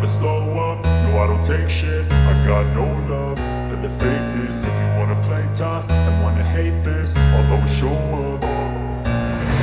slow up, no I don't take shit. I got no love for the fakeness. If you wanna play tough and wanna hate this, I'll always show up.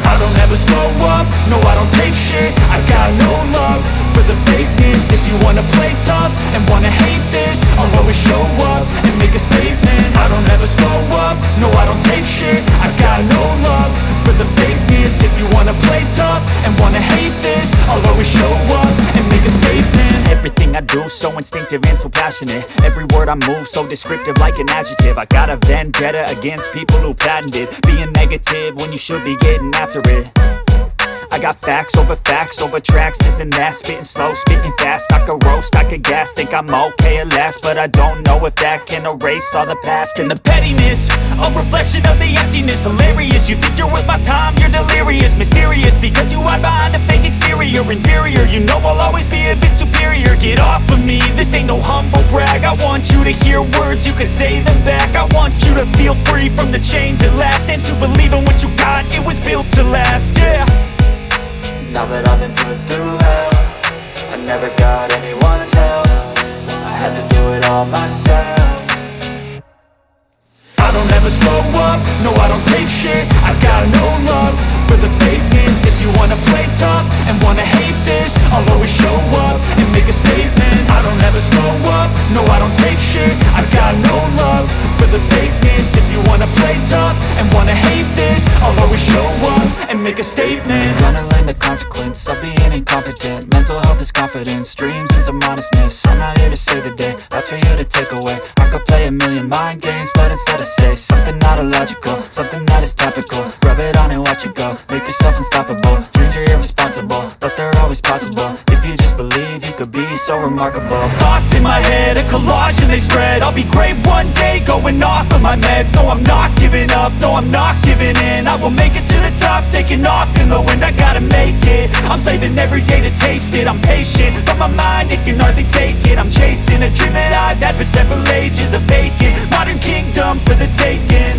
I don't ever slow up, no I don't take shit. I got no love for the fakeness. If you wanna play tough and wanna hate this, I'll always show up and make a statement. I don't ever slow up, no I don't take shit. I got no love for the fakeness. If you wanna play tough and wanna hate this, I'll always show up and make a statement. Everything I do so instinctive and so passionate. Every word I move so descriptive like an adjective. I got a vendetta against people who patented being negative when you should be getting after it. I got facts over tracks, this and that. Spitting slow, spitting fast, I could roast, I could gas. Think I'm okay at last, but I don't know if that can erase all the past. And the pettiness, a reflection of the emptiness. Hilarious, you think you're worth my time, you're delirious. Mysterious, because you hide behind a fake exterior. Inferior, you know I'll always be a bit superior. Get off of me, this ain't no humble brag. I want you to hear words, you can say them back. I want you to feel free from the chains at last, and to believe in what you got, it was built to last, yeah. Now that I've been put through hell, I never got anyone's help. I had to do it all myself. I don't ever slow up, no I don't take shit. I got no love for the fakeness. If you wanna play tough and wanna hate this, I'll always show up and make a statement. I don't ever slow up, no I don't take shit. I got no love for the fakeness. If you wanna play tough and wanna hate this, I'll always show up and make a statement. Gonna learn the consequence of being incompetent. Mental health is confidence, dreams and some honestness. I'm not here to save the day, that's for you to take away. I could play a million mind games, but instead I say something not illogical, something that is topical. Rub it on and watch it go, make yourself unstoppable. Dreams are irresponsible, but they're always possible. If you just believe, you could be so remarkable. Thoughts in my head, a collage and they spread. I'll be great one day, going off of my meds. No, I'm not giving up, no, I'm not giving in. I will make it to the top, taking off in the wind. I gotta make it, I'm saving every day to taste it. I'm patient, but my mind, it can hardly take it. I'm chasing a dream that I've had for several ages. A vacant, modern kingdom for the taking.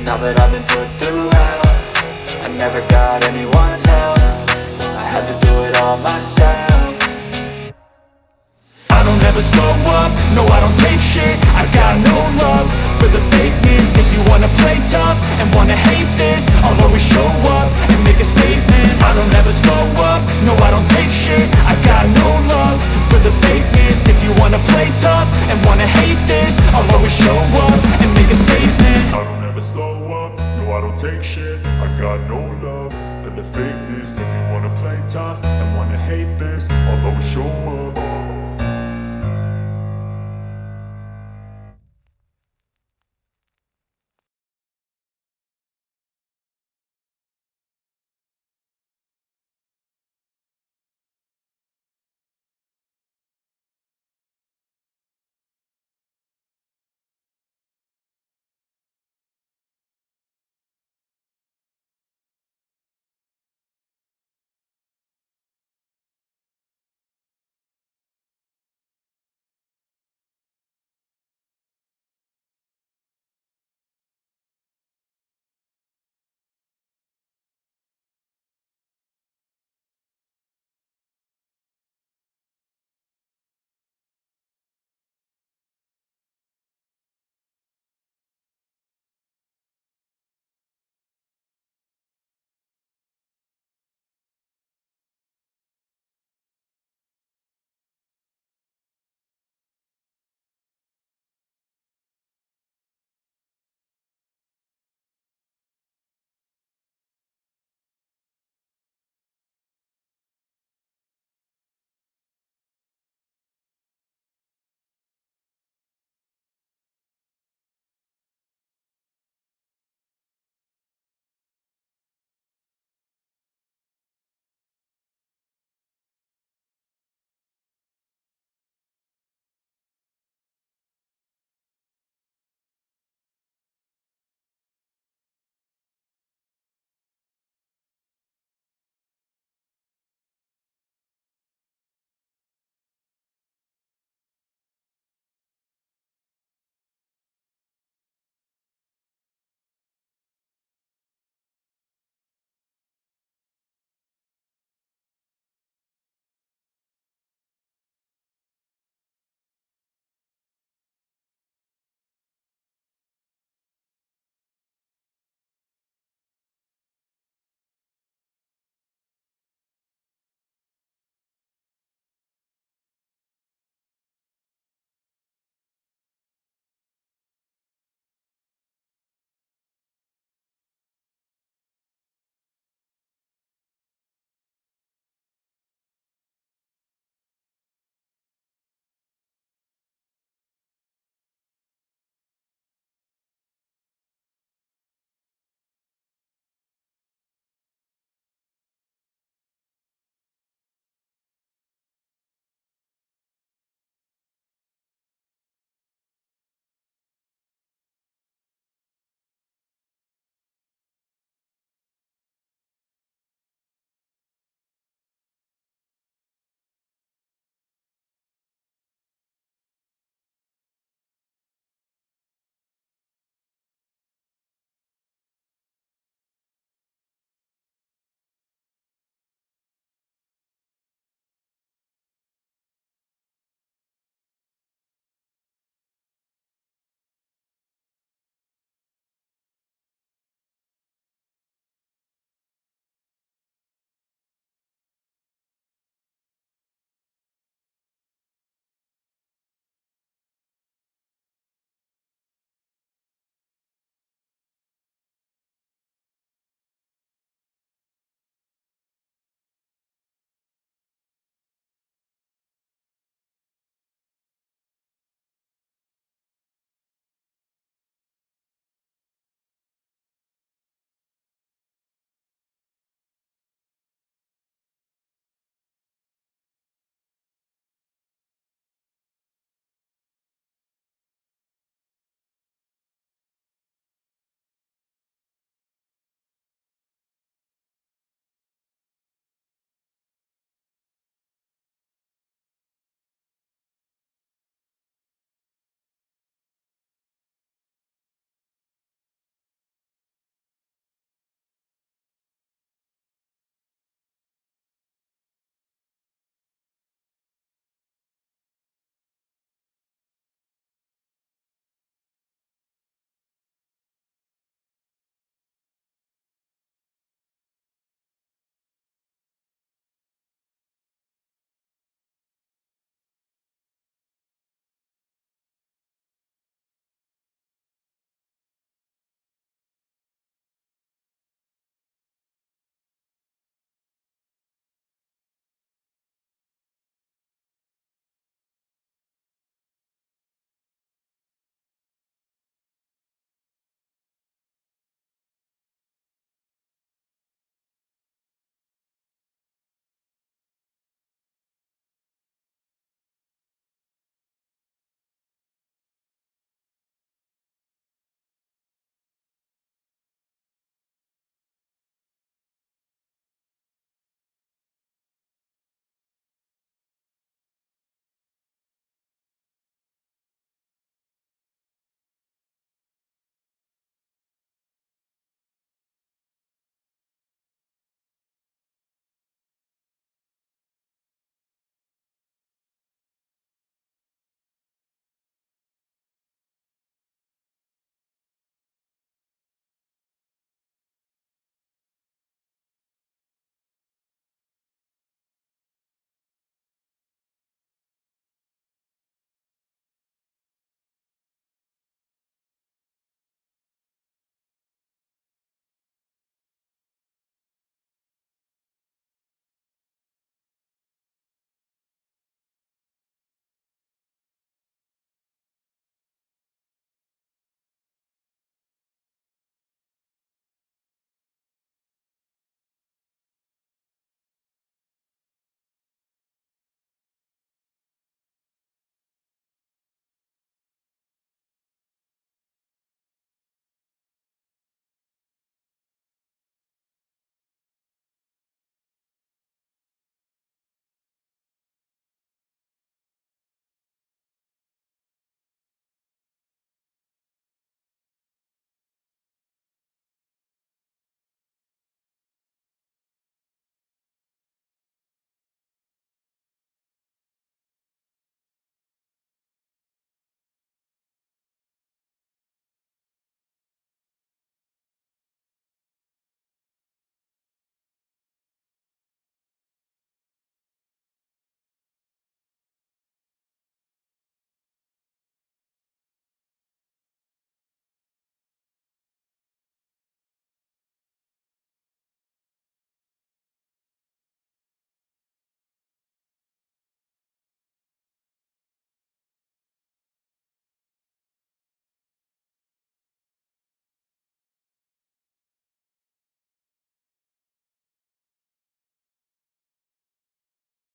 Now that I've been put through hell, I never got anyone's help. I had to do it all myself. I don't ever slow up, no I don't take shit. I got no love for the fakeness. If you wanna play tough and wanna hate this, I'll always show up and make a statement. I don't ever slow up, no I don't take shit. I got no love for the fakeness. If you wanna play tough and wanna hate